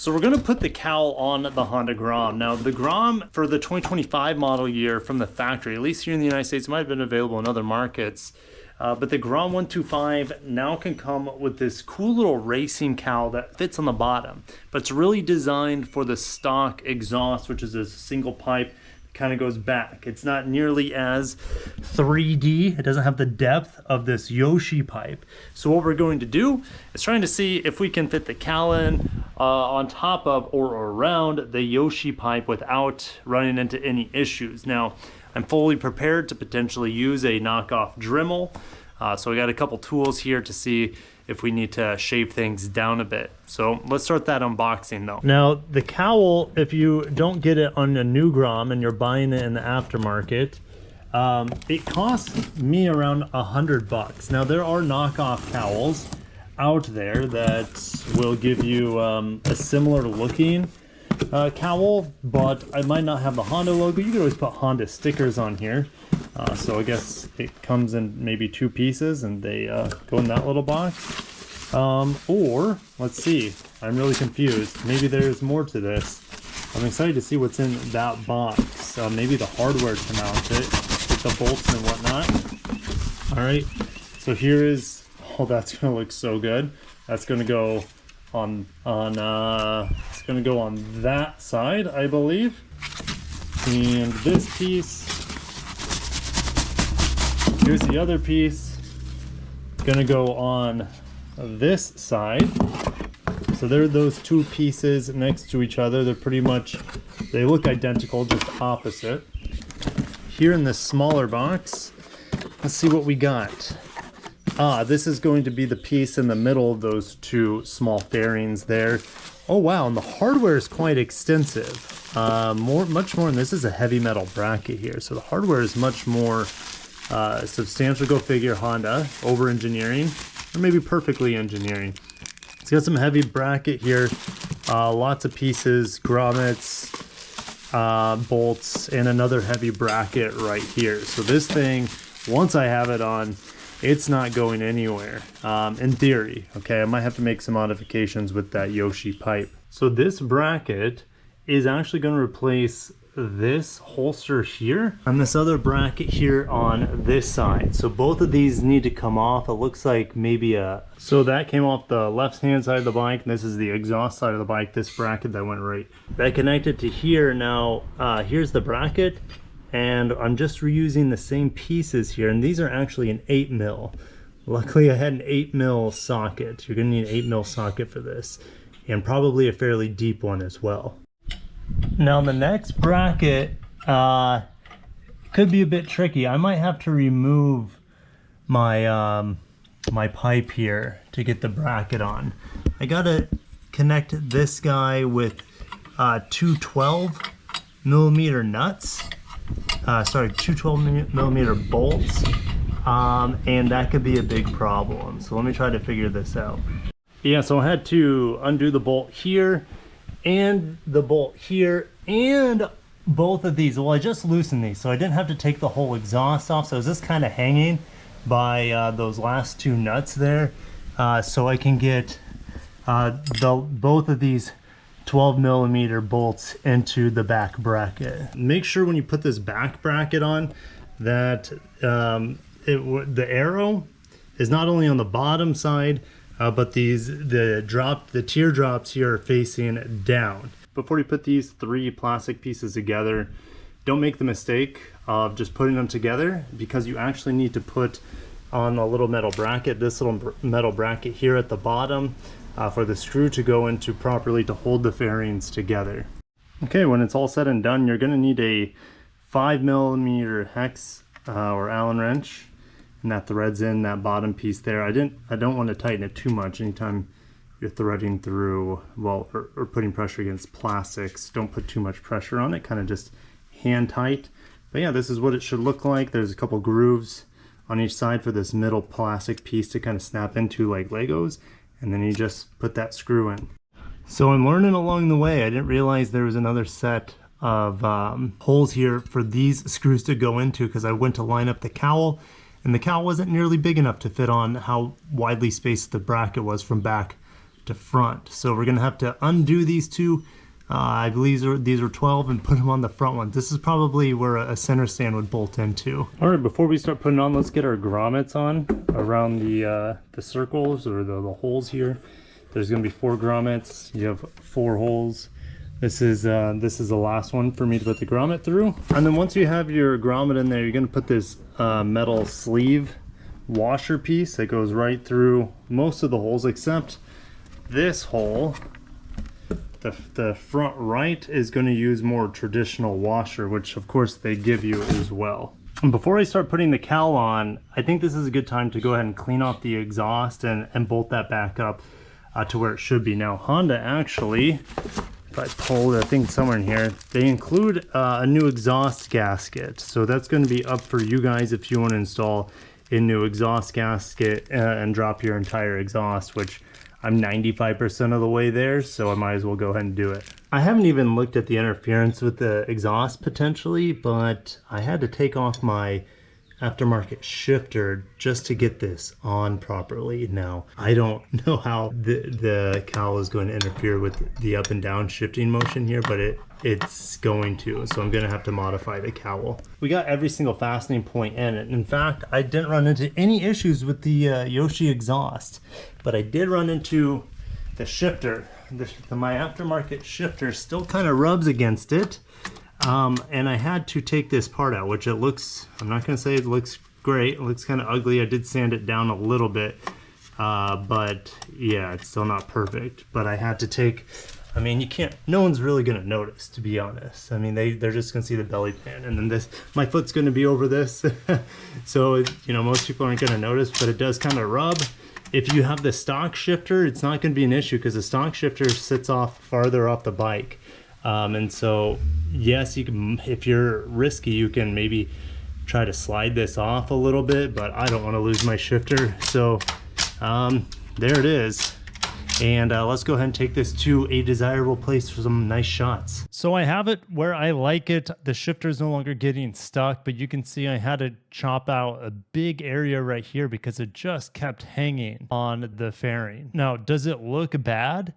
So we're going to put the cowl on the Honda Grom. Now the Grom for the 2025 model year from the factory, at least here in the United States, might have been available in other markets. But the Grom 125 now can come with this cool little racing cowl that fits on the bottom. But it's really designed for the stock exhaust, which is a single pipe. Kind of goes back. It's not nearly as 3D. It doesn't have the depth of this Yoshi pipe. So what we're going to do is trying to see if we can fit the cowl in on top of or around the Yoshi pipe without running into any issues. Now, I'm fully prepared to potentially use a knockoff Dremel. So I got a couple tools here to see if we need to shave things down a bit. So let's start that unboxing though. Now the cowl, if you don't get it on a new Grom and you're buying it in the aftermarket, it costs me around $100. Now there are knockoff cowls out there that will give you a similar looking cowl, but I might not have the Honda logo. You can always put Honda stickers on here. So I guess it comes in maybe 2 pieces and they go in that little box. Or, let's see, I'm really confused. Maybe there's more to this. I'm excited to see what's in that box. Maybe the hardware to mount it, with the bolts and whatnot. Alright, so here is, oh, that's going to look so good. That's going to go on it's going to go on that side, I believe. And this piece, here's the other piece, gonna go on this side. So there are those 2 pieces next to each other. They're pretty much, they look identical, just opposite. Here in this smaller box, let's see what we got. This is going to be the piece in the middle of those 2 small fairings there. Oh wow, and the hardware is quite extensive. Much more, and this is a heavy metal bracket here, so the hardware is much more substantial. Go figure, Honda over engineering, or maybe perfectly engineering. It's got some heavy bracket here, lots of pieces, grommets, bolts, and another heavy bracket right here. So this thing, once I have it on, it's not going anywhere, in theory. Okay, I might have to make some modifications with that Yoshi pipe. So this bracket is actually going to replace this holster here and this other bracket here on this side. So both of these need to come off. It looks like maybe so that came off the left hand side of the bike, and this is the exhaust side of the bike, this bracket that went right. That connected to here. Now here's the bracket, and I'm just reusing the same pieces here, and these are actually an 8mm. Luckily I had an 8mm socket. You're gonna need an 8mm socket for this, and probably a fairly deep one as well. Now the next bracket could be a bit tricky. I might have to remove my my pipe here to get the bracket on. I gotta connect this guy with 2 12mm nuts. Sorry, 2 12mm bolts, and that could be a big problem. So let me try to figure this out. Yeah, so I had to undo the bolt here and the bolt here and both of these. Well, I just loosened these, so I didn't have to take the whole exhaust off. So it was just kind of hanging by those last 2 nuts there, so I can get both of these 12mm bolts into the back bracket. Make sure when you put this back bracket on that the arrow is not only on the bottom side, but the teardrops here are facing down. Before you put these 3 plastic pieces together, don't make the mistake of just putting them together, because you actually need to put on a little metal bracket, this little metal bracket here at the bottom, for the screw to go into properly to hold the fairings together. Okay, when it's all said and done, you're going to need a 5mm hex or Allen wrench, and that threads in that bottom piece there. I don't want to tighten it too much. Anytime you're threading through, well, or putting pressure against plastics, don't put too much pressure on it, kind of just hand tight. But yeah, this is what it should look like. There's a couple grooves on each side for this middle plastic piece to kind of snap into like Legos, and then you just put that screw in. So I'm learning along the way. I didn't realize there was another set of holes here for these screws to go into, because I went to line up the cowl, and the cowl wasn't nearly big enough to fit on how widely spaced the bracket was from back to front. So we're gonna have to undo these two. I believe these are 12 and put them on the front one. This is probably where a center stand would bolt into. All right, before we start putting on, let's get our grommets on around the circles or the holes here. There's gonna be 4 grommets. You have 4 holes. This is the last one for me to put the grommet through. And then once you have your grommet in there, you're gonna put this metal sleeve washer piece that goes right through most of the holes except this hole. The front right is going to use more traditional washer, which of course they give you as well. And before I start putting the cowl on, I think this is a good time to go ahead and clean off the exhaust and bolt that back up to where it should be. Now Honda actually, if I pull it, I think somewhere in here, they include a new exhaust gasket. So that's going to be up for you guys if you want to install a new exhaust gasket and drop your entire exhaust, which I'm 95% of the way there, so I might as well go ahead and do it. I haven't even looked at the interference with the exhaust potentially, but I had to take off my aftermarket shifter just to get this on properly. Now, I don't know how the cowl is going to interfere with the up and down shifting motion here, but it's going to, so I'm gonna have to modify the cowl. We got every single fastening point in it. In fact, I didn't run into any issues with the Yoshi exhaust, but I did run into the shifter. My aftermarket shifter still kind of rubs against it. And I had to take this part out, which it looks, I'm not gonna say it looks great, it looks kind of ugly. I did sand it down a little bit, but yeah, it's still not perfect. But I had to take, I mean, no one's really gonna notice, to be honest. I mean, they're just gonna see the belly pan, and then my foot's gonna be over this. So, you know, most people aren't gonna notice, but it does kind of rub. If you have the stock shifter, it's not gonna be an issue because the stock shifter sits farther off the bike. And so, yes, you can, if you're risky, you can maybe try to slide this off a little bit, but I don't want to lose my shifter. So, there it is. And let's go ahead and take this to a desirable place for some nice shots. So I have it where I like it. The shifter is no longer getting stuck, but you can see I had to chop out a big area right here because it just kept hanging on the fairing. Now, does it look bad?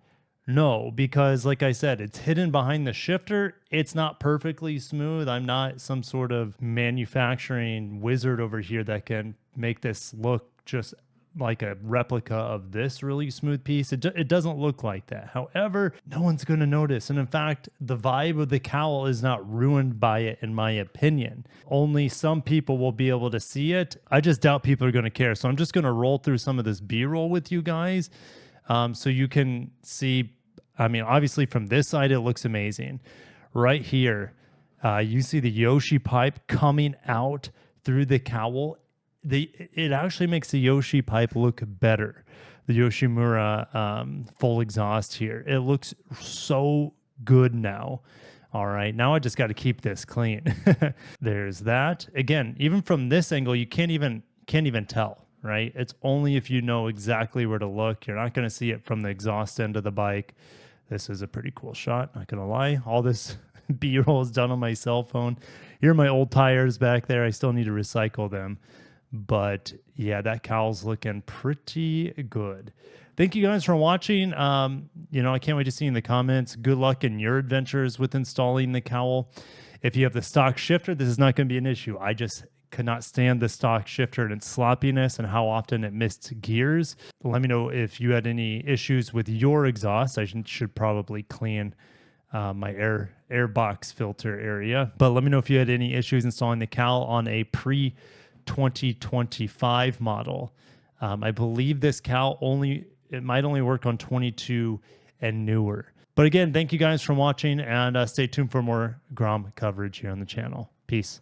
No, because like I said, it's hidden behind the shifter. It's not perfectly smooth. I'm not some sort of manufacturing wizard over here that can make this look just like a replica of this really smooth piece. It doesn't look like that. However, no one's going to notice. And in fact, the vibe of the cowl is not ruined by it, in my opinion. Only some people will be able to see it. I just doubt people are going to care. So I'm just going to roll through some of this B-roll with you guys. So you can see, I mean, obviously from this side, it looks amazing. Right here, you see the Yoshi pipe coming out through the cowl. It actually makes the Yoshi pipe look better. The Yoshimura full exhaust here. It looks so good now. All right, now I just got to keep this clean. There's that. Again, even from this angle, you can't even tell, right? It's only if you know exactly where to look. You're not going to see it from the exhaust end of the bike. This is a pretty cool shot, not going to lie. All this B-roll is done on my cell phone. Here are my old tires back there. I still need to recycle them. But yeah, that cowl's looking pretty good. Thank you guys for watching. You know, I can't wait to see in the comments. Good luck in your adventures with installing the cowl. If you have the stock shifter, this is not going to be an issue. I just could not stand the stock shifter and its sloppiness and how often it missed gears. Let me know if you had any issues with your exhaust. I should probably clean my air box filter area. But let me know if you had any issues installing the cowl on a pre-2025 model. I believe this cowl it might only work on 22 and newer. But again, thank you guys for watching, and stay tuned for more Grom coverage here on the channel. Peace.